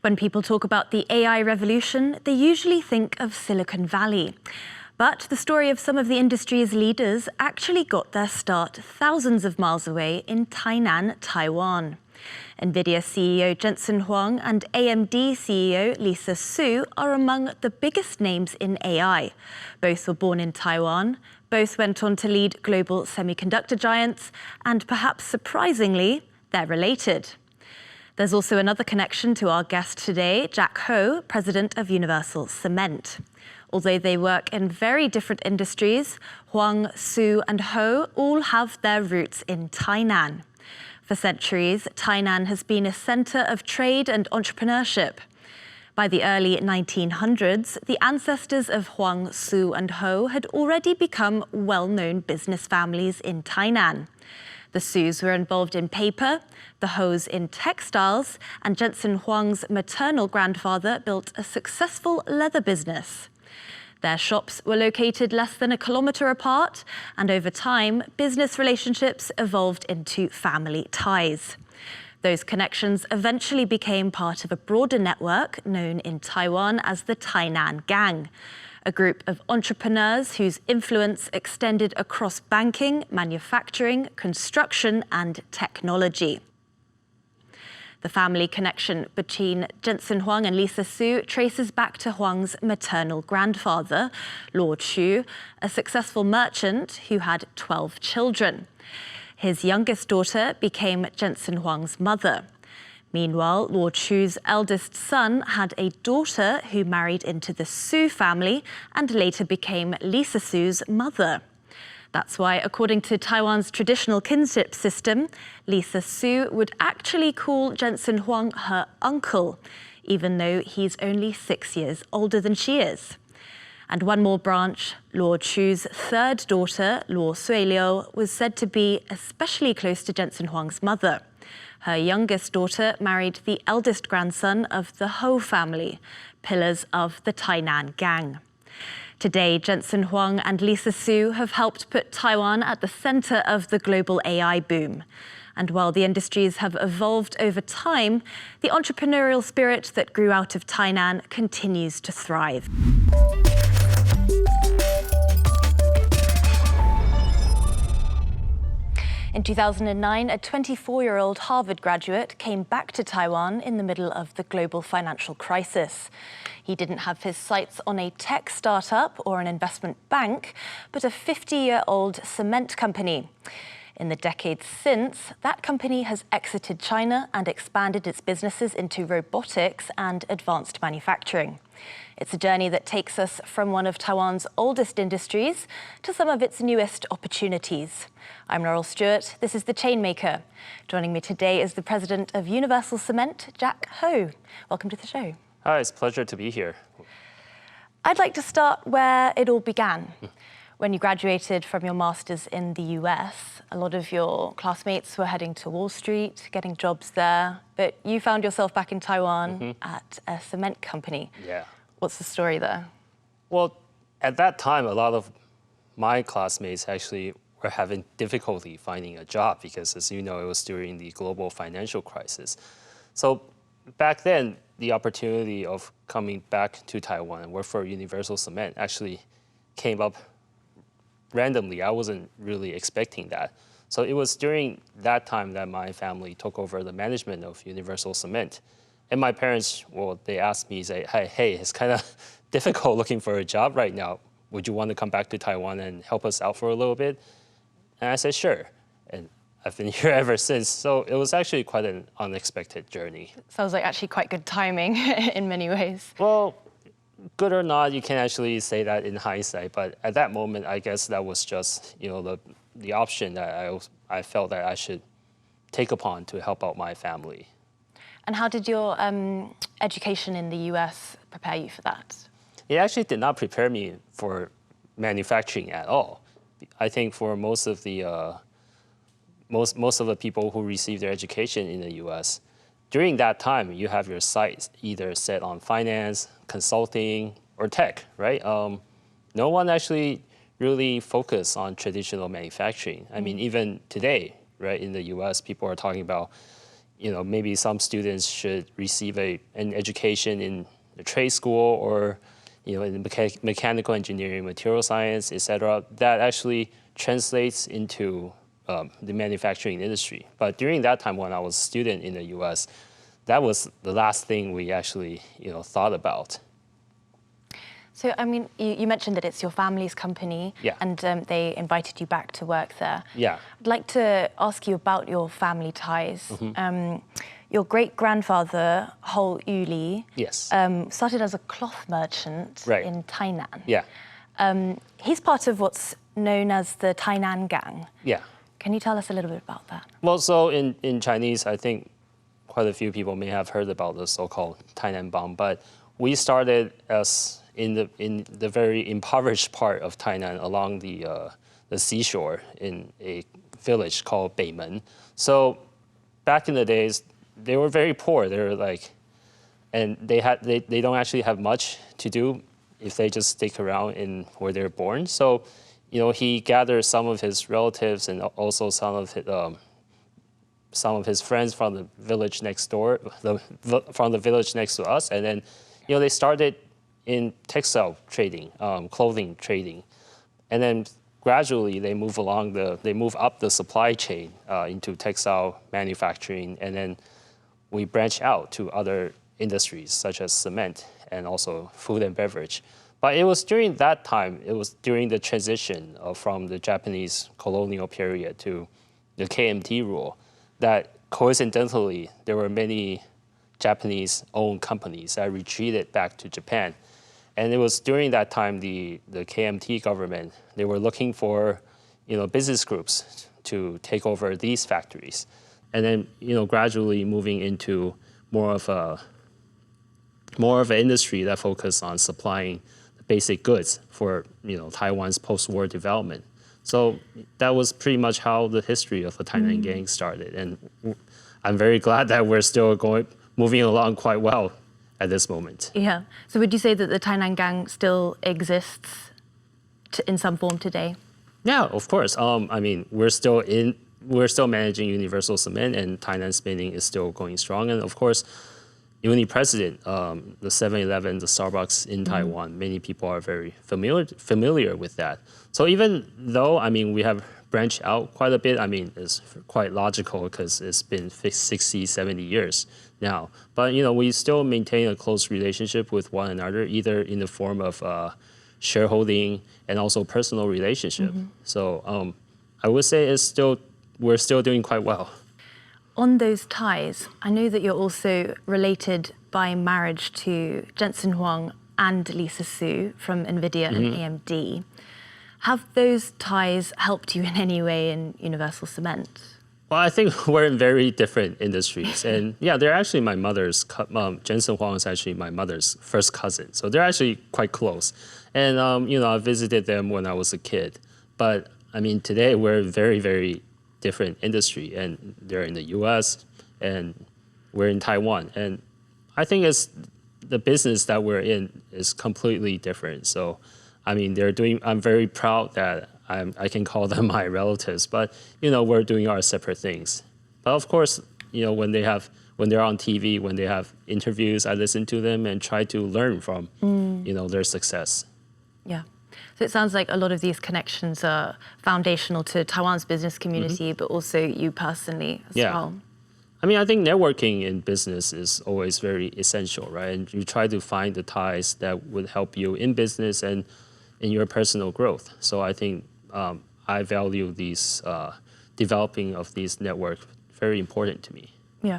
When people talk about the AI revolution, they usually think of Silicon Valley. But the story of some of the industry's leaders actually got their start thousands of miles away in Tainan, Taiwan. NVIDIA CEO Jensen Huang and AMD CEO Lisa Su are among the biggest names in AI. Both were born in Taiwan, both went on to lead global semiconductor giants, and perhaps surprisingly, they're related. There's also another connection to our guest today, Jack Hou, president of Universal Cement. Although they work in very different industries, Huang, Su, and Hou all have their roots in Tainan. For centuries, Tainan has been a center of trade and entrepreneurship. By the early 1900s, the ancestors of Huang, Su, and Hou had already become well-known business families in Tainan. The Sus were involved in paper, the Hous in textiles, and Jensen Huang's maternal grandfather built a successful leather business. Their shops were located less than a kilometre apart, and over time, business relationships evolved into family ties. Those connections eventually became part of a broader network known in Taiwan as the Tainan Gang, a group of entrepreneurs whose influence extended across banking, manufacturing, construction, and technology. The family connection between Jensen Huang and Lisa Su traces back to Huang's maternal grandfather, Luo Chu, a successful merchant who had 12 children. His youngest daughter became Jensen Huang's mother. Meanwhile, Luo Chu's eldest son had a daughter who married into the Su family and later became Lisa Su's mother. That's why, according to Taiwan's traditional kinship system, Lisa Su would actually call Jensen Huang her uncle, even though he's only 6 years older than she is. And one more branch, Luo Chu's third daughter, Luo Suiliu, was said to be especially close to Jensen Huang's mother. Her youngest daughter married the eldest grandson of the Hou family, pillars of the Tainan Gang. Today, Jensen Huang and Lisa Su have helped put Taiwan at the center of the global AI boom. And while the industries have evolved over time, the entrepreneurial spirit that grew out of Tainan continues to thrive. In 2009, a 24-year-old Harvard graduate came back to Taiwan in the middle of the global financial crisis. He didn't have his sights on a tech startup or an investment bank, but a 50-year-old cement company. In the decades since, that company has exited China and expanded its businesses into robotics and advanced manufacturing. It's a journey that takes us from one of Taiwan's oldest industries to some of its newest opportunities. I'm Laurel Stewart. This is The Chainmaker. Joining me today is the president of Universal Cement, Jack Hou. Welcome to the show. Hi, it's a pleasure to be here. I'd like to start where it all began. When you graduated from your master's in the US, a lot of your classmates were heading to Wall Street, getting jobs there, but you found yourself back in Taiwan at a cement company. Yeah. What's the story there? Well, at that time, a lot of my classmates actually were having difficulty finding a job because, as you know, it was during the global financial crisis. So back then, the opportunity of coming back to Taiwan and work for Universal Cement actually came up randomly. I wasn't really expecting that. So it was during that time that my family took over the management of Universal Cement. And my parents, well, they asked me, say, hey, it's kind of difficult looking for a job right now. Would you want to come back to Taiwan and help us out for a little bit? And I said, sure. And I've been here ever since. So it was actually quite an unexpected journey. Sounds like actually quite good timing in many ways. Well, good or not, you can actually say that in hindsight. But at that moment, I guess that was just, the option that I felt that I should take upon to help out my family. And how did your education in the US prepare you for that? It actually did not prepare me for manufacturing at all. I think for most of the people who receive their education in the US, during that time, you have your sights either set on finance, consulting, or tech, right? No one actually really focused on traditional manufacturing. I mean, even today, right, in the US, people are talking about maybe some students should receive an education in a trade school or in mechanical engineering, material science, etc. That actually translates into the manufacturing industry. But during that time when I was a student in the US, that was the last thing we actually thought about. So, I mean, you mentioned that it's your family's company, Yeah. and they invited you back to work there. Yeah. I'd like to ask you about your family ties. Your great-grandfather, Hou Yuli, Yes. started as a cloth merchant Right. in Tainan. Yeah. He's part of what's known as the Tainan Gang. Yeah. Can you tell us a little bit about that? Well, so in Chinese, I think quite a few people may have heard about the so-called Tainan Gang, but we started as in the very impoverished part of Tainan along the seashore in a village called Beimen. So back in the days, they were very poor. They were and they don't actually have much to do if they just stick around in where they're born. So, he gathered some of his relatives and also some of his friends from the village next door, from the village next to us, and then, they started in textile trading, clothing trading, and then gradually they move up the supply chain into textile manufacturing, and then we branch out to other industries such as cement and also food and beverage. But it was during that time, it was during the transition from the Japanese colonial period to the KMT rule, that coincidentally there were many Japanese-owned companies that retreated back to Japan. And it was during that time the KMT government, they were looking for business groups to take over these factories. And then gradually moving into more of an industry that focused on supplying the basic goods for Taiwan's post-war development. So that was pretty much how the history of the Tainan Gang started. And I'm very glad that we're still moving along quite well at this moment. Yeah. So would you say that the Tainan Gang still exists in some form today? Yeah, of course. I mean, we're still managing Universal Cement, and Tainan Spinning is still going strong. And of course, Uni-President, the 7-Eleven, the Starbucks in Taiwan, many people are very familiar with that. So even though, we have branched out quite a bit, it's quite logical because it's been 60, 70 years now. But, we still maintain a close relationship with one another, either in the form of shareholding and also personal relationship. So I would say we're still doing quite well. On those ties, I know that you're also related by marriage to Jensen Huang and Lisa Su from NVIDIA and AMD. Have those ties helped you in any way in Universal Cement? Well, I think we're in very different industries. And yeah, they're actually my mother's, Jensen Huang is actually my mother's first cousin. So they're actually quite close. And, I visited them when I was a kid. But today we're very, very different industry, and they're in the US and we're in Taiwan. And I think the business that we're in is completely different. So, I'm very proud that I can call them my relatives, but, we're doing our separate things. But of course, when they're on TV, when they have interviews, I listen to them and try to learn from, their success. Yeah. So it sounds like a lot of these connections are foundational to Taiwan's business community, but also you personally as well. I think networking in business is always very essential, right? And you try to find the ties that would help you in business and in your personal growth. So I think I value these developing of these networks very important to me. Yeah.